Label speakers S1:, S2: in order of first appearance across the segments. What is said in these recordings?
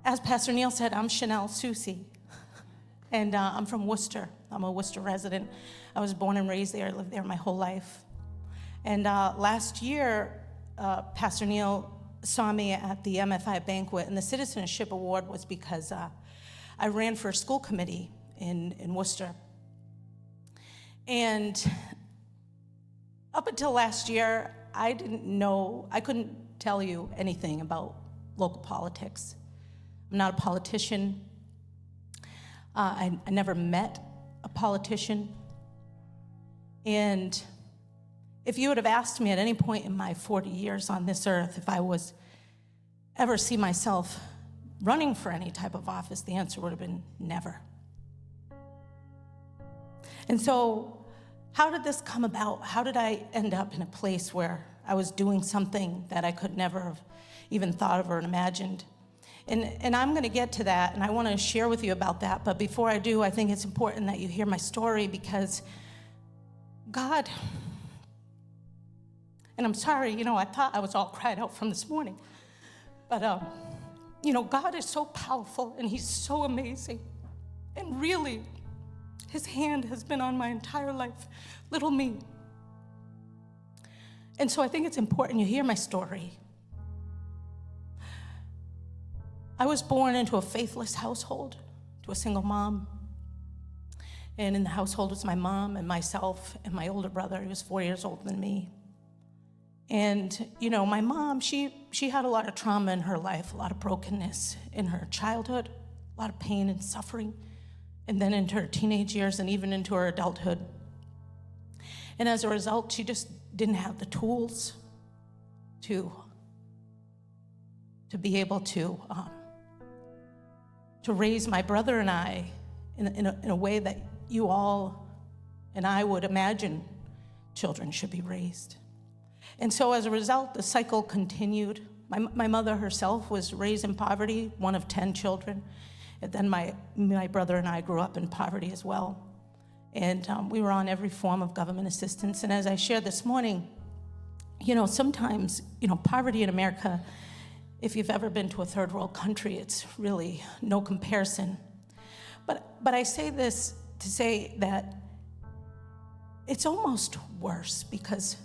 S1: As Pastor Neil said, I'm Shanel Soucy, and I'm from Worcester. I'm a Worcester resident. I was born and raised there, lived there my whole life. And last year, Pastor Neil saw me at the MFI banquet, and the Citizenship Award was because I ran for a school committee in Worcester. And up until last year, I couldn't tell you anything about local politics. I'm not a politician. I never met a politician. And if you would have asked me at any point in my 40 years on this earth if I was ever see myself running for any type of office, the answer would have been never. And so how did this come about? How did I end up in a place where I was doing something that I could never have even thought of or imagined? And I'm going to get to that, and I want to share with you about that. But before I do, I think it's important that you hear my story, because God, and I'm sorry, I thought I was all cried out from this morning. But, God is so powerful, and he's so amazing. And really, his hand has been on my entire life, little me. And so I think it's important you hear my story. I was born into a faithless household, to a single mom. And in the household was my mom and myself and my older brother. He was 4 years older than me. And, my mom, she had a lot of trauma in her life, a lot of brokenness in her childhood, a lot of pain and suffering, and then into her teenage years and even into her adulthood. And as a result, she just didn't have the tools to be able to raise my brother and I in a way that you all and I would imagine children should be raised. And so as a result, the cycle continued. My mother herself was raised in poverty, one of 10 children. And then my brother and I grew up in poverty as well. And we were on every form of government assistance. And as I shared this morning, sometimes, poverty in America, if you've ever been to a third world country, it's really no comparison. But I say this to say that it's almost worse, because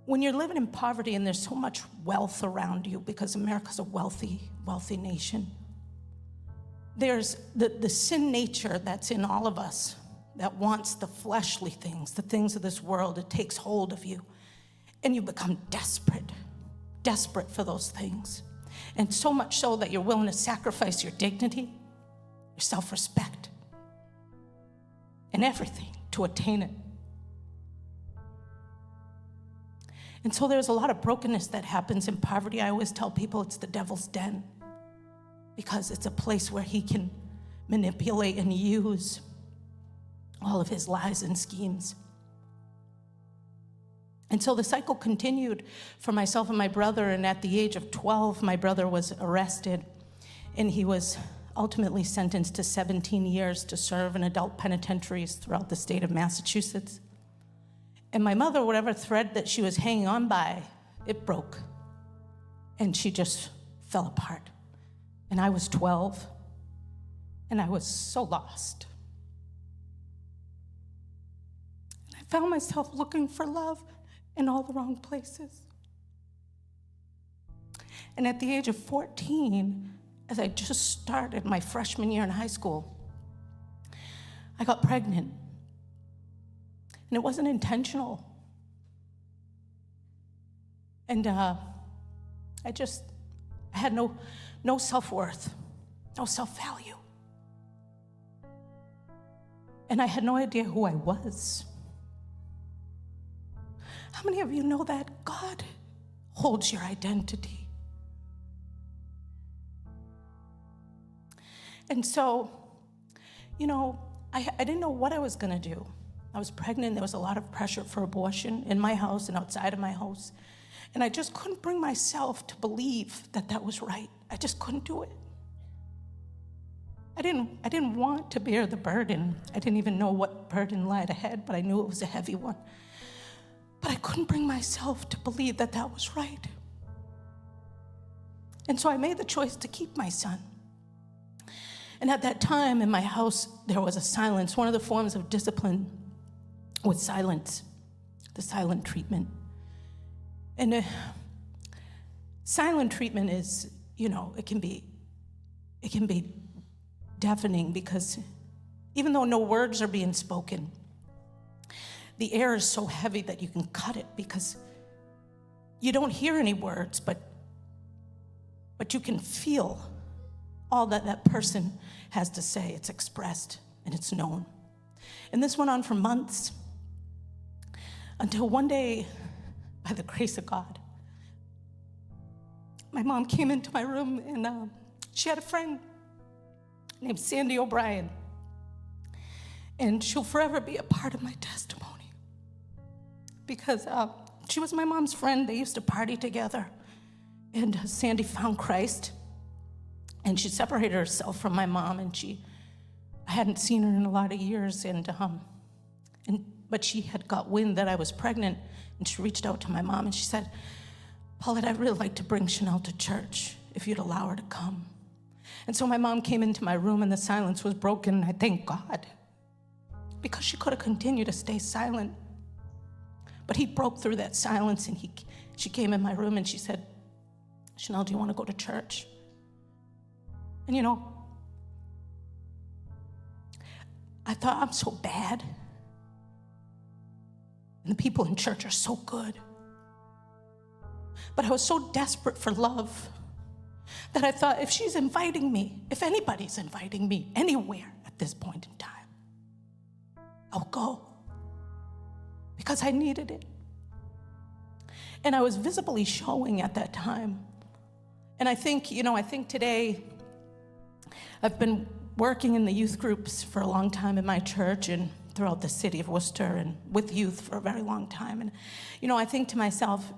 S1: when you're living in poverty and there's so much wealth around you, because America's a wealthy nation, there's the sin nature that's in all of us that wants the fleshly things, the things of this world. It takes hold of you, and you become desperate for those things. And so much so that you're willing to sacrifice your dignity, your self-respect, and everything to attain it. And so there's a lot of brokenness that happens in poverty. I always tell people it's the devil's den, because it's a place where he can manipulate and use all of his lies and schemes. And so the cycle continued for myself and my brother, and at the age of 12, my brother was arrested, and he was ultimately sentenced to 17 years to serve in adult penitentiaries throughout the state of Massachusetts. And my mother, whatever thread that she was hanging on by, it broke, and she just fell apart. And I was 12, and I was so lost. And I found myself looking for love in all the wrong places. And at the age of 14, as I just started my freshman year in high school, I got pregnant. And it wasn't intentional. And I had no self-worth, no self-value. And I had no idea who I was. How many of you know that God holds your identity? And so, I didn't know what I was going to do. I was pregnant. There was a lot of pressure for abortion in my house and outside of my house. And I just couldn't bring myself to believe that that was right. I just couldn't do it. I didn't want to bear the burden. I didn't even know what burden lied ahead, but I knew it was a heavy one. But I couldn't bring myself to believe that that was right. And so I made the choice to keep my son. And at that time in my house, there was a silence. One of the forms of discipline was silence, the silent treatment. And silent treatment is, it can be deafening, because even though no words are being spoken, the air is so heavy that you can cut it, because you don't hear any words, but you can feel all that person has to say. It's expressed and it's known. And this went on for months, until one day, by the grace of God, my mom came into my room, and she had a friend named Sandy O'Brien. And she'll forever be a part of my testimony, because she was my mom's friend. They used to party together. And Sandy found Christ, and she separated herself from my mom, and I hadn't seen her in a lot of years, but she had got wind that I was pregnant, and she reached out to my mom, and she said, "Paulette, I'd really like to bring Shanel to church, if you'd allow her to come." And so my mom came into my room, and the silence was broken, and I thank God, because she could have continued to stay silent. But he broke through that silence, and she came in my room, and she said, "Shanel, do you want to go to church?" And I thought, I'm so bad, and the people in church are so good. But I was so desperate for love that I thought, if she's inviting me, if anybody's inviting me anywhere at this point in time, I'll go, because I needed it. And I was visibly showing at that time. And I think today, I've been working in the youth groups for a long time in my church and throughout the city of Worcester, and with youth for a very long time. And, I think to myself,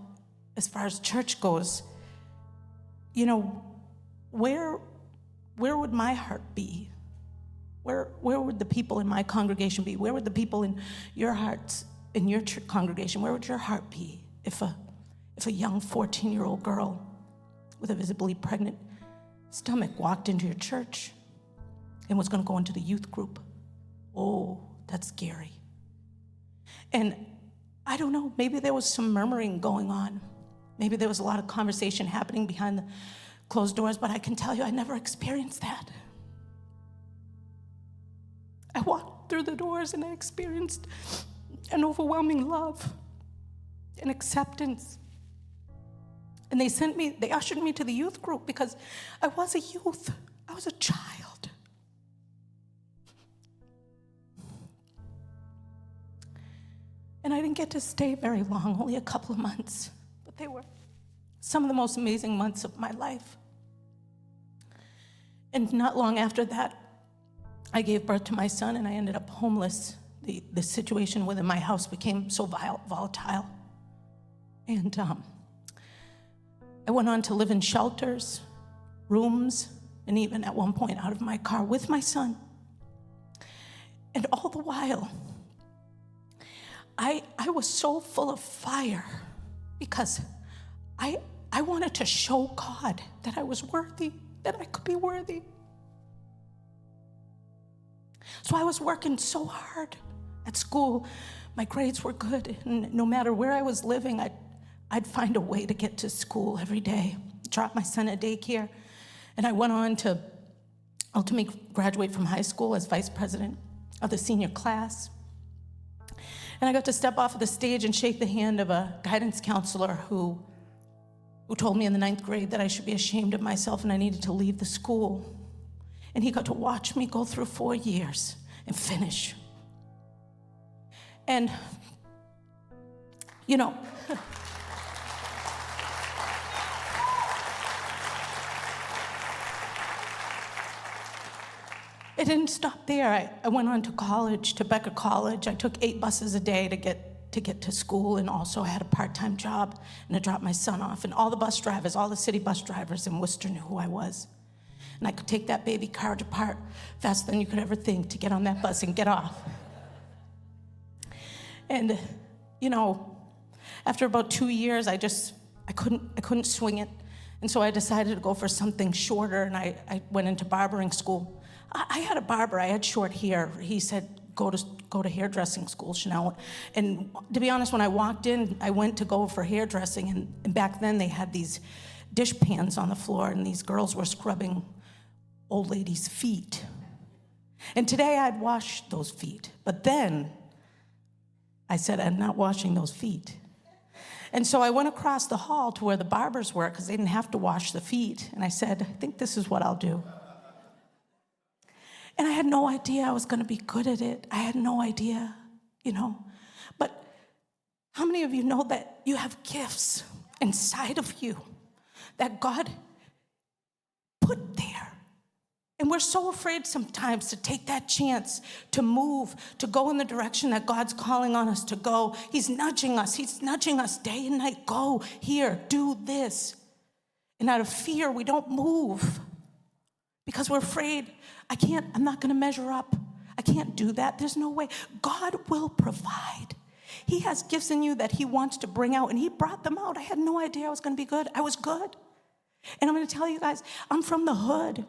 S1: as far as church goes, where would my heart be? Where would the people in my congregation be? Where would the people in your hearts, in your congregation, where would your heart be if a young 14-year-old girl with a visibly pregnant stomach walked into your church and was going to go into the youth group? Oh, that's scary. And I don't know, maybe there was some murmuring going on. Maybe there was a lot of conversation happening behind the closed doors, but I can tell you, I never experienced that. I walked through the doors and I experienced an overwhelming love and acceptance. And they ushered me to the youth group, because I was a youth. I was a child. And I didn't get to stay very long, only a couple of months, but they were some of the most amazing months of my life. And not long after that, I gave birth to my son, and I ended up homeless. The situation within my house became so volatile. And I went on to live in shelters, rooms, and even at one point out of my car with my son. And all the while, I was so full of fire, because I wanted to show God that I was worthy, that I could be worthy. So I was working so hard at school. My grades were good, and no matter where I was living, I'd find a way to get to school every day, drop my son at daycare. And I went on to ultimately graduate from high school as vice president of the senior class. And I got to step off of the stage and shake the hand of a guidance counselor who told me in the 9th grade that I should be ashamed of myself and I needed to leave the school. And he got to watch me go through 4 years and finish. And, it didn't stop there. I went on to college, to Becker College. I took 8 buses a day to get to school, and also I had a part-time job, and I dropped my son off. And all the bus drivers, all the city bus drivers in Worcester knew who I was. And I could take that baby carriage apart faster than you could ever think to get on that bus and get off. And, after about 2 years, I couldn't swing it And so I decided to go for something shorter, and I went into barbering school. I had a barber, I had short hair. He said, go to hairdressing school, Shanel. And to be honest, when I walked in, I went to go for hairdressing, and back then they had these dish pans on the floor, and these girls were scrubbing old ladies' feet. And today I'd wash those feet, but then I said, I'm not washing those feet. And so I went across the hall to where the barbers were, because they didn't have to wash the feet. And I said, I think this is what I'll do. And I had no idea I was going to be good at it. I had no idea, But how many of you know that you have gifts inside of you that God put there? And we're so afraid sometimes to take that chance, to move, to go in the direction that God's calling on us to go. He's nudging us day and night. Go here, do this. And out of fear, we don't move because we're afraid. I'm not going to measure up. I can't do that. There's no way. God will provide. He has gifts in you that he wants to bring out, and he brought them out. I had no idea I was going to be good. I was good. And I'm going to tell you guys, I'm from the hood.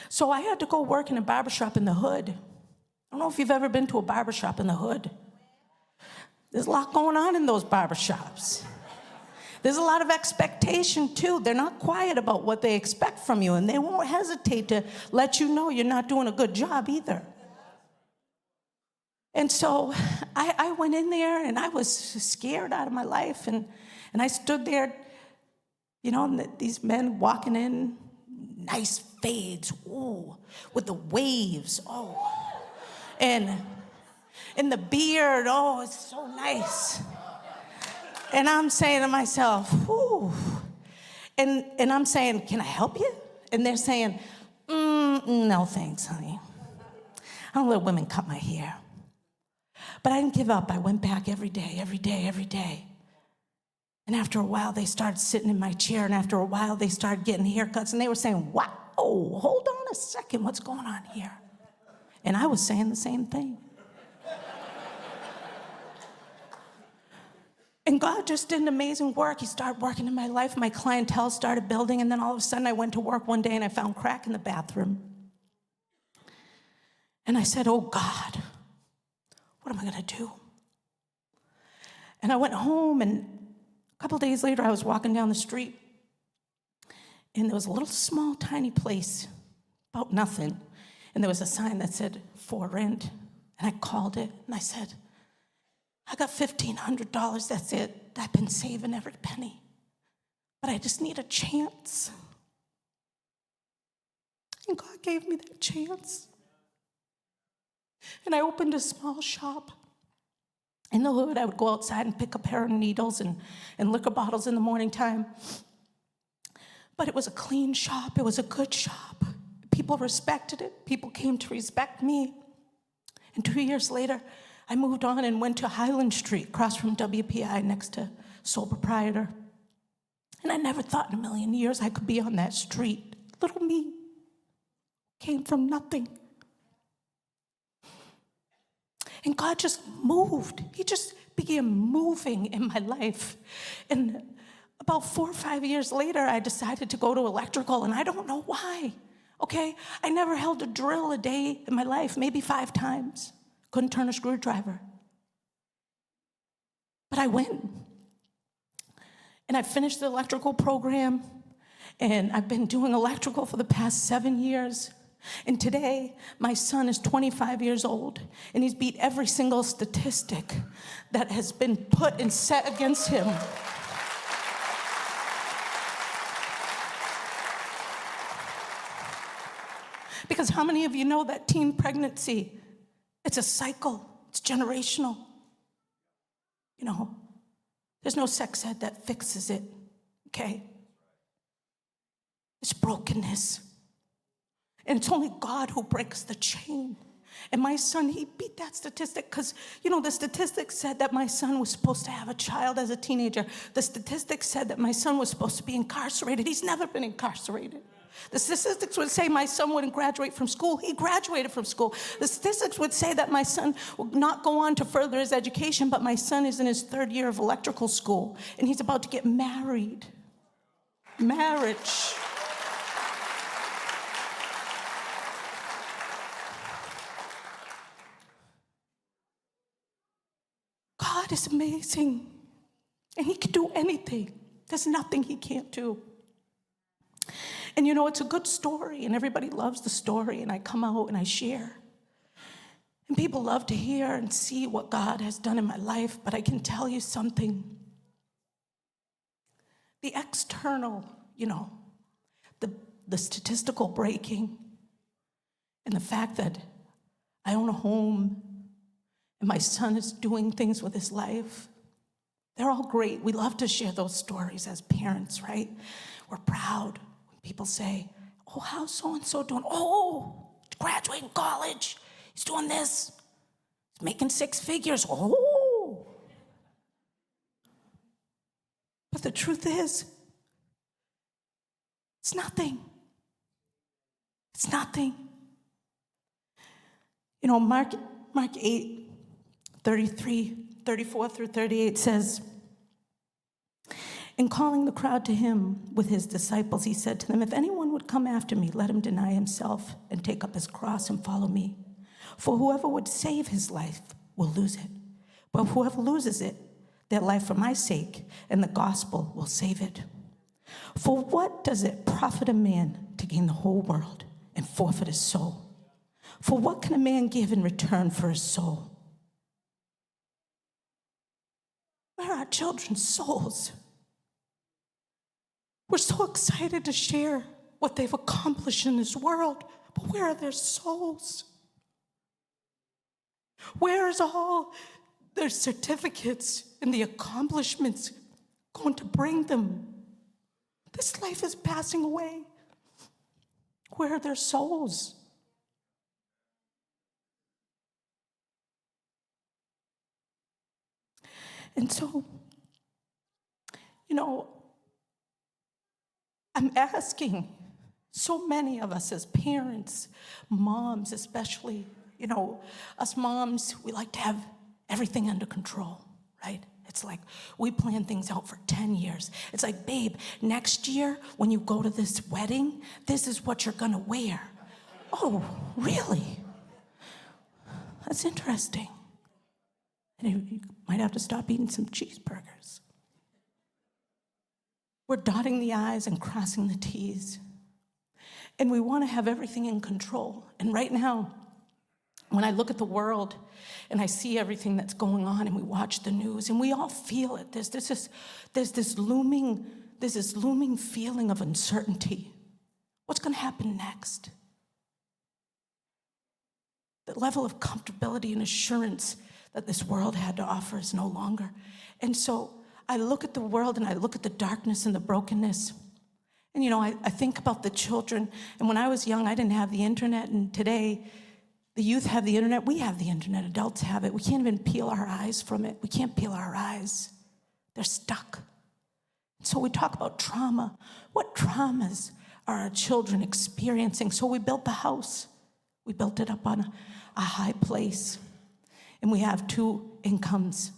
S1: So I had to go work in a barbershop in the hood. I don't know if you've ever been to a barbershop in the hood. There's a lot going on in those barbershops. There's a lot of expectation, too. They're not quiet about what they expect from you, and they won't hesitate to let you know you're not doing a good job either. And so I went in there, and I was scared out of my life, and I stood there, and these men walking in, nice fades, ooh, with the waves, oh, and the beard, oh, it's so nice. And I'm saying to myself, ooh, and I'm saying, can I help you? And they're saying, no thanks, honey. I don't let women cut my hair. But I didn't give up. I went back every day. And after a while, they started sitting in my chair, and after a while, they started getting haircuts, and they were saying, wow, hold on a second, what's going on here? And I was saying the same thing. And God just did an amazing work. He started working in my life. My clientele started building, and then all of a sudden, I went to work one day, and I found crack in the bathroom. And I said, oh, God, what am I going to do? And I went home, and a couple days later, I was walking down the street, and there was a little small, tiny place, about nothing, and there was a sign that said, for rent, and I called it, and I said, I got $1,500, that's it. I've been saving every penny, but I just need a chance. And God gave me that chance. And I opened a small shop in the hood. I would go outside and pick up heroin needles and liquor bottles in the morning time. But it was a clean shop. It was a good shop. People respected it. People came to respect me. And 2 years later, I moved on and went to Highland Street, across from WPI, next to Sole Proprietor. And I never thought in a million years I could be on that street. Little me came from nothing. And God just moved. He just began moving in my life. And about 4 or 5 years later, I decided to go to electrical, and I don't know why, okay? I never held a drill a day in my life, maybe 5 times. Couldn't turn a screwdriver. But I went. And I finished the electrical program, and I've been doing electrical for the past 7 years. And today, my son is 25 years old, and he's beat every single statistic that has been put and set against him. Because how many of you know that teen pregnancy, it's a cycle, it's generational. You know, there's no sex ed that fixes it, okay? It's brokenness. And it's only God who breaks the chain. And my son, he beat that statistic because, you know, the statistics said that my son was supposed to have a child as a teenager. The statistics said that my son was supposed to be incarcerated. He's never been incarcerated. The statistics would say my son wouldn't graduate from school. He graduated from school. The statistics would say that my son would not go on to further his education, but my son is in his 3rd year of electrical school, and he's about to get married. marriage. God is amazing, and he can do anything. There's nothing he can't do. And you know, it's a good story, and everybody loves the story, and I come out and I share. And people love to hear and see what God has done in my life, but I can tell you something. The external, the statistical breaking, and the fact that I own a home, and my son is doing things with his life, they're all great. We love to share those stories as parents, right? We're proud when people say, oh, how's so-and-so doing? Oh, graduating college. He's doing this. He's making 6 figures. Oh. But the truth is, it's nothing. It's nothing. Mark 8, 34 through 38 says, in calling the crowd to him with his disciples, he said to them, if anyone would come after me, let him deny himself and take up his cross and follow me. For whoever would save his life will lose it. But whoever loses it, their life for my sake and the gospel will save it. For what does it profit a man to gain the whole world and forfeit his soul? For what can a man give in return for his soul? Where are our children's souls? We're so excited to share what they've accomplished in this world, but where are their souls? Where is all their certificates and the accomplishments going to bring them? This life is passing away. Where are their souls? And so, I'm asking so many of us as parents, moms especially, us moms, we like to have everything under control, right? It's like we plan things out for 10 years. It's like, babe, next year when you go to this wedding, this is what you're gonna wear. Oh, really? That's interesting. And you might have to stop eating some cheeseburgers. We're dotting the I's and crossing the T's. And we want to have everything in control. And right now, when I look at the world and I see everything that's going on and we watch the news and we all feel it, there's this looming feeling of uncertainty. What's going to happen next? The level of comfortability and assurance that this world had to offer is no longer. And so I look at the world and I look at the darkness and the brokenness. And I think about the children. And when I was young, I didn't have the internet. And today, the youth have the internet. We have the internet. Adults have it. We can't even peel our eyes from it. We can't peel our eyes. They're stuck. So we talk about trauma. What traumas are our children experiencing? So we built the house. We built it up on a high place. And we have 2 incomes.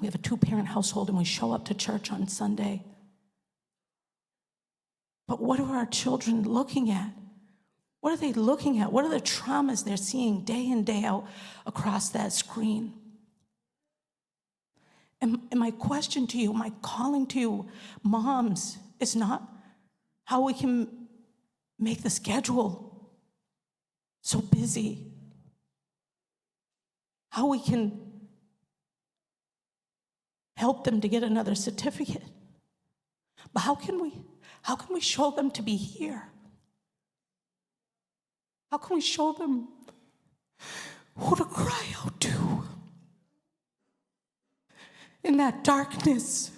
S1: We have a 2-parent household, and we show up to church on Sunday. But what are our children looking at? What are they looking at? What are the traumas they're seeing day in, day out across that screen? And my question to you, my calling to you, moms, is not how we can make the schedule so busy, how we can help them to get another certificate. But how can we show them to be here? How can we show them who to cry out to in that darkness?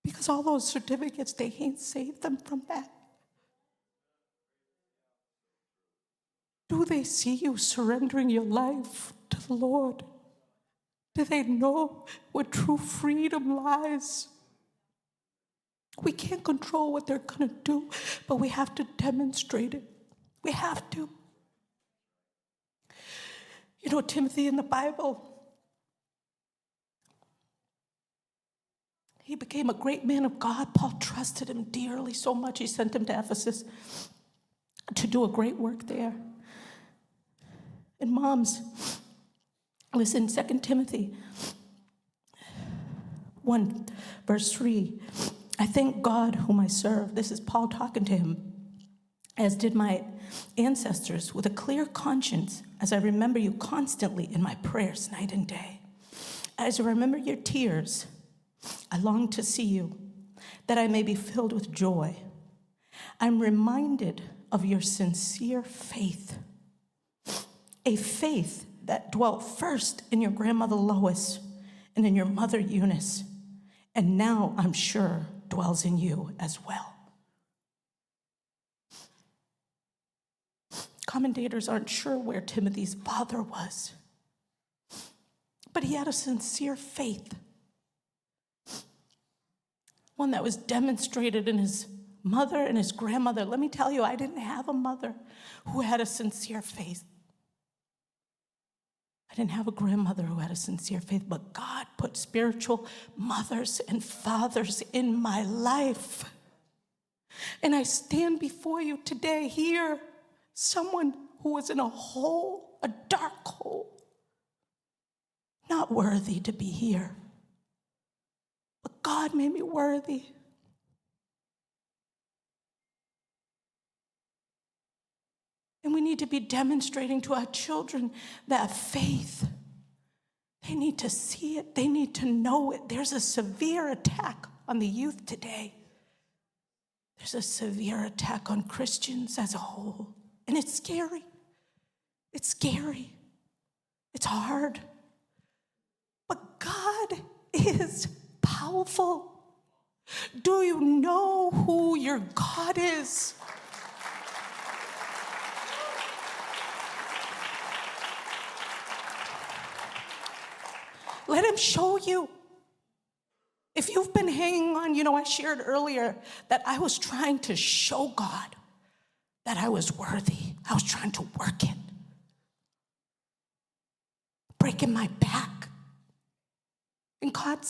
S1: Because all those certificates, they can't save them from that. Do they see you surrendering your life to the Lord? Do they know where true freedom lies? We can't control what they're going to do, but we have to demonstrate it. We have to. Timothy in the Bible, He became a great man of God. Paul trusted him dearly so much, he sent him to Ephesus to do a great work there. And moms, listen, 2 Timothy 1, verse 3. I thank God whom I serve. This is Paul talking to him, as did my ancestors, with a clear conscience, as I remember you constantly in my prayers night and day. As I remember your tears, I long to see you, that I may be filled with joy. I'm reminded of your sincere faith, a faith that dwelt first in your grandmother Lois and in your mother Eunice, and now I'm sure dwells in you as well. Commentators aren't sure where Timothy's father was, but he had a sincere faith, one that was demonstrated in his mother and his grandmother. Let me tell you, I didn't have a mother who had a sincere faith. I didn't have a grandmother who had a sincere faith, but God put spiritual mothers and fathers in my life. And I stand before you today here, someone who was in a hole, a dark hole, not worthy to be here. But God made me worthy. And we need to be demonstrating to our children that faith. They need to see it. They need to know it. There's a severe attack on the youth today. There's a severe attack on Christians as a whole. And it's scary. It's scary. It's hard. But God is powerful. Do you know who your God is? Let him show you. If you've been hanging on, I shared earlier that I was trying to show God that I was worthy. I was trying to work it. Breaking my back. And God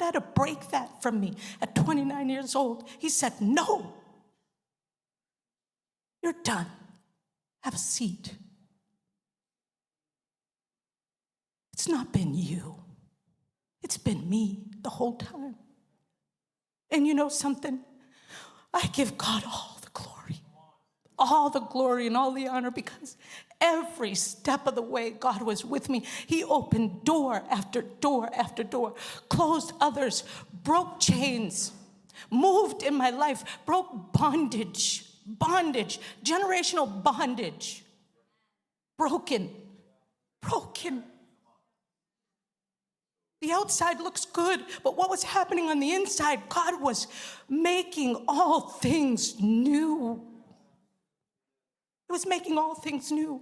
S1: had to break that from me at 29 years old. He said, no, you're done. Have a seat. It's not been you. It's been me the whole time. And you know something? I give God all the glory and all the honor, because every step of the way God was with me. He opened door after door after door, closed others, broke chains, moved in my life, broke bondage, generational bondage, broken. The outside looks good, but what was happening on the inside, God was making all things new. It was making all things new.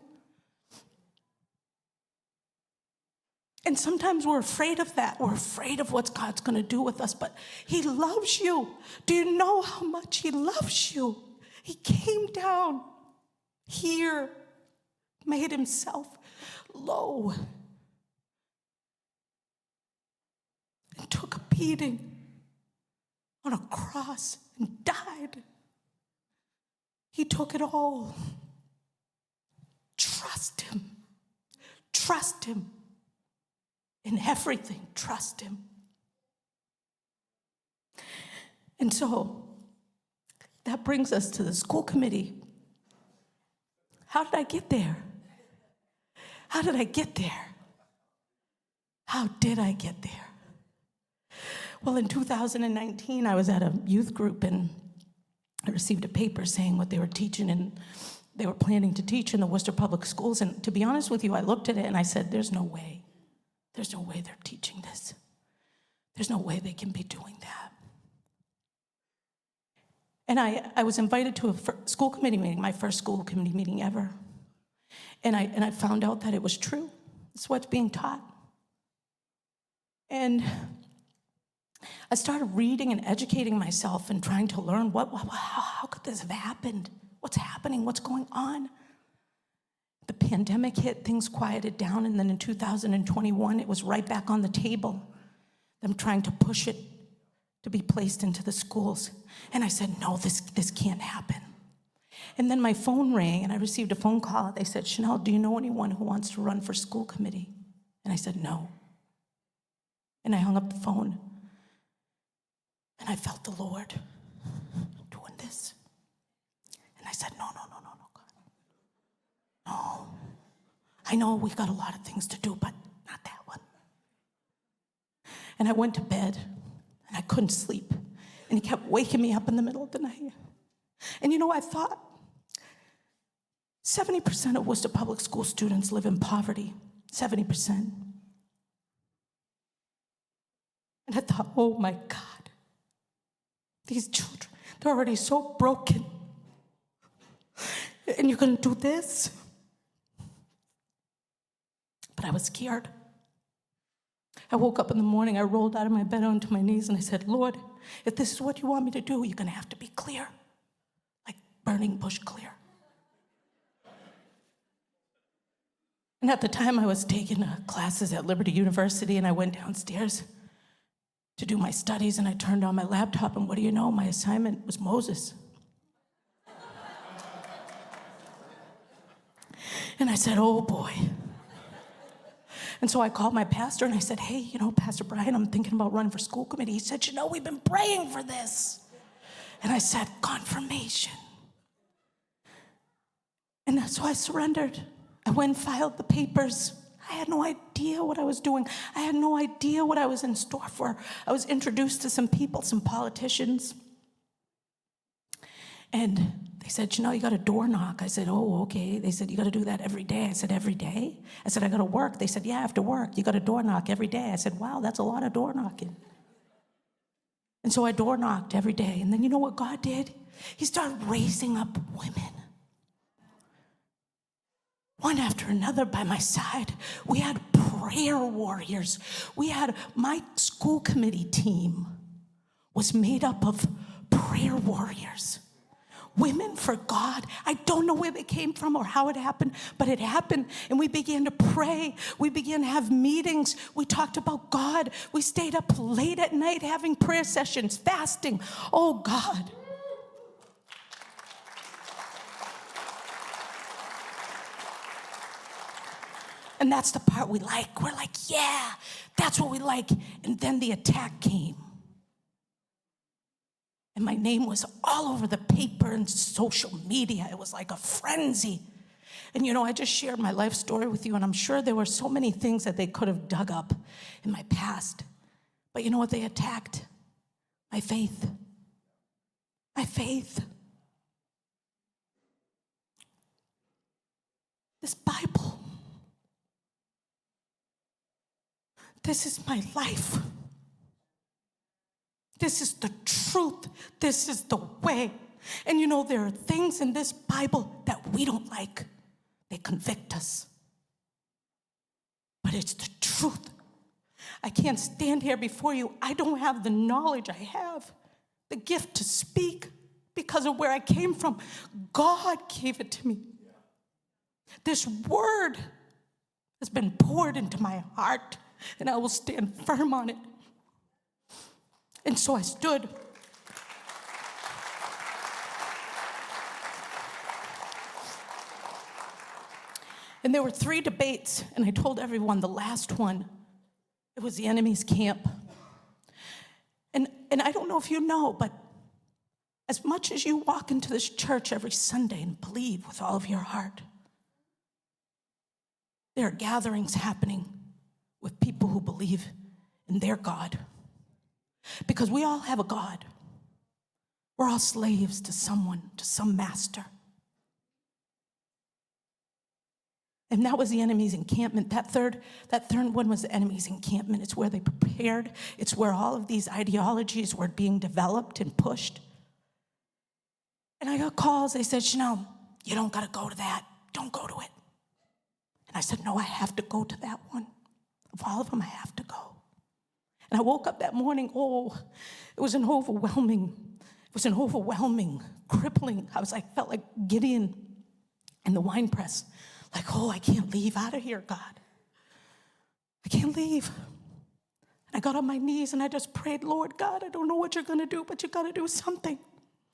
S1: And sometimes we're afraid of that. We're afraid of what God's going to do with us, but he loves you. Do you know how much he loves you? He came down here, made himself low, and took a beating on a cross and died. He took it all. Trust him. Trust him. In everything, trust him. And so that brings us to the school committee. How did I get there? How did I get there? How did I get there? Well, in 2019, I was at a youth group, and I received a paper saying what they were teaching, and they were planning to teach in the Worcester Public Schools. And to be honest with you, I looked at it and I said, there's no way. There's no way they're teaching this. There's no way they can be doing that. And I was invited to a school committee meeting, my first school committee meeting ever. And I found out that it was true. It's what's being taught. And I started reading and educating myself and trying to learn how could this have happened? What's happening? What's going on? The pandemic hit, things quieted down, and then in 2021, it was right back on the table. Them trying to push it to be placed into the schools. And I said, no, this can't happen. And then my phone rang, and I received a phone call. They said, Shanel, do you know anyone who wants to run for school committee? And I said, no. And I hung up the phone, and I felt the Lord doing this. And I said, no, God. No. I know we got a lot of things to do, but not that one. And I went to bed, and I couldn't sleep. And he kept waking me up in the middle of the night. And I thought, 70% of Worcester Public School students live in poverty. 70%. And I thought, oh my God, these children, they're already so broken. And you're going to do this? But I was scared. I woke up in the morning, I rolled out of my bed onto my knees, and I said, Lord, if this is what you want me to do, you're going to have to be clear, like burning bush clear. And at the time, I was taking classes at Liberty University, and I went downstairs to do my studies, and I turned on my laptop, and what do you know? My assignment was Moses. And I said, oh boy. And so I called my pastor, and I said, hey, Pastor Brian, I'm thinking about running for school committee. He said, we've been praying for this. And I said, confirmation. And so I surrendered. I went and filed the papers. I had no idea what I was doing. I had no idea what I was in store for. I was introduced to some people, some politicians. And they said, you got to door knock. I said, oh, okay. They said, you got to do that every day. I said, every day? I said, I got to work. They said, yeah, after work, you got to door knock every day. I said, wow, that's a lot of door knocking. And so I door knocked every day. And then you know what God did? He started raising up women, one after another by my side. We had prayer warriors. We had my school committee team was made up of prayer warriors. Women for God. I don't know where they came from or how it happened, but it happened, and we began to pray. We began to have meetings. We talked about God. We stayed up late at night having prayer sessions, fasting. Oh, God. And that's the part we like. We're like, yeah, that's what we like. And then the attack came. And my name was all over the paper and social media. It was like a frenzy. And I just shared my life story with you, and I'm sure there were so many things that they could have dug up in my past. But you know what they attacked? My faith. My faith. This Bible. This is my life. This is the truth. This is the way. And there are things in this Bible that we don't like. They convict us. But it's the truth. I can't stand here before you. I don't have the knowledge. I have the gift to speak because of where I came from. God gave it to me. This word has been poured into my heart, and I will stand firm on it. And so I stood. And there were 3 debates, and I told everyone the last one, it was the enemy's camp. And I don't know if you know, but as much as you walk into this church every Sunday and believe with all of your heart, there are gatherings happening with people who believe in their God. Because we all have a God. We're all slaves to someone, to some master. And that was the enemy's encampment. That third one was the enemy's encampment. It's where they prepared. It's where all of these ideologies were being developed and pushed. And I got calls. They said, Shanel, you don't got to go to that. Don't go to it. And I said, no, I have to go to that one. Of all of them, I have to go. And I woke up that morning, it was an overwhelming, crippling. Felt like Gideon in the wine press. Like, I can't leave out of here, God. I can't leave. And I got on my knees and I just prayed, Lord God, I don't know what you're going to do, but you got to do something.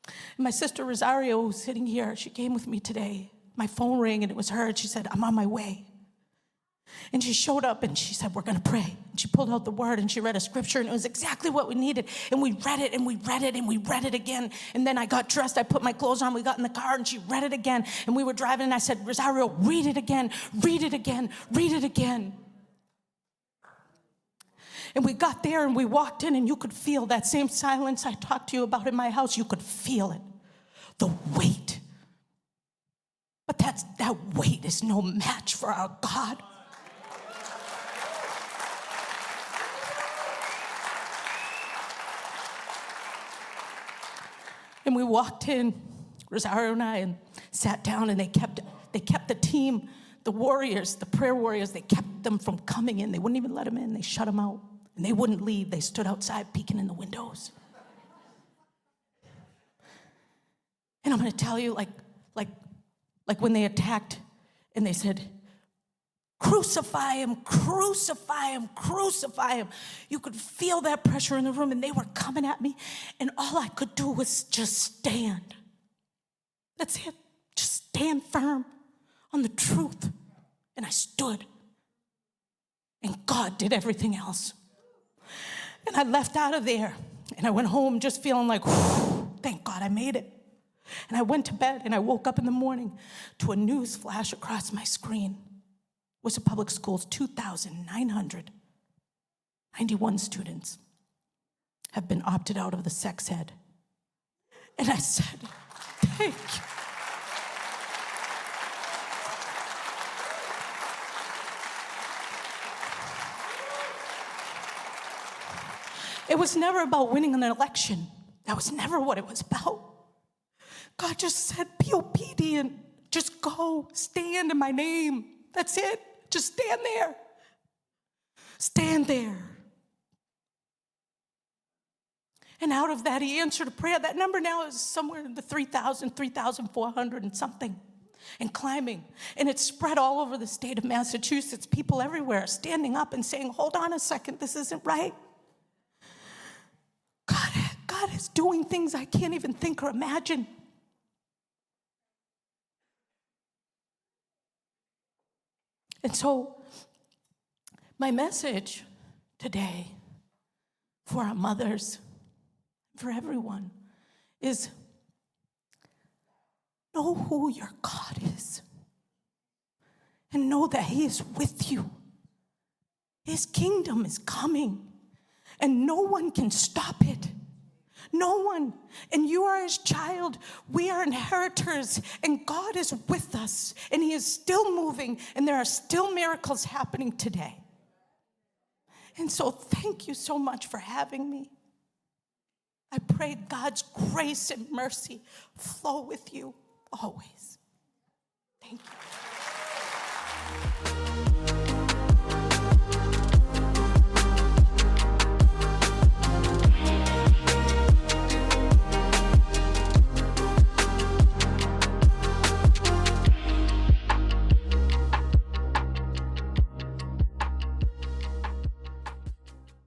S1: And my sister Rosario, who's sitting here, she came with me today. My phone rang and it was her. And she said, I'm on my way. And she showed up and she said, we're going to pray. And she pulled out the word and she read a scripture and it was exactly what we needed. And we read it and we read it and we read it again. And then I got dressed, I put my clothes on, we got in the car and she read it again. And we were driving and I said, Rosario, read it again, read it again, read it again. And we got there and we walked in and you could feel that same silence I talked to you about in my house. You could feel it, the weight. But that weight is no match for our God. And we walked in, Rosario and I, and sat down, and they kept the team, the warriors, the prayer warriors, they kept them from coming in. They wouldn't even let them in. They shut them out. And they wouldn't leave. They stood outside peeking in the windows. And I'm going to tell you, like when they attacked and they said, crucify him, crucify him, crucify him. You could feel that pressure in the room, and they were coming at me, and all I could do was just stand. That's it. Just stand firm on the truth. And I stood. And God did everything else. And I left out of there, and I went home just feeling like, thank God I made it. And I went to bed, and I woke up in the morning to a news flash across my screen. Worcester Public Schools, 2,991 students have been opted out of the sex ed. And I said, thank you. It was never about winning an election. That was never what it was about. God just said, be obedient. Just go, stand in my name. That's it. Just stand there. Stand there. And out of that, he answered a prayer. That number now is somewhere in the 3,000, 3,400 and something, and climbing. And it's spread all over the state of Massachusetts. People everywhere standing up and saying, hold on a second, this isn't right. God is doing things I can't even think or imagine. And so, my message today for our mothers, for everyone, is know who your God is. And know that he is with you. His kingdom is coming. And no one can stop it. No one. And you are his child. We are inheritors. And God is with us. And he is still moving. And there are still miracles happening today. And so thank you so much for having me. I pray God's grace and mercy flow with you always. Thank you.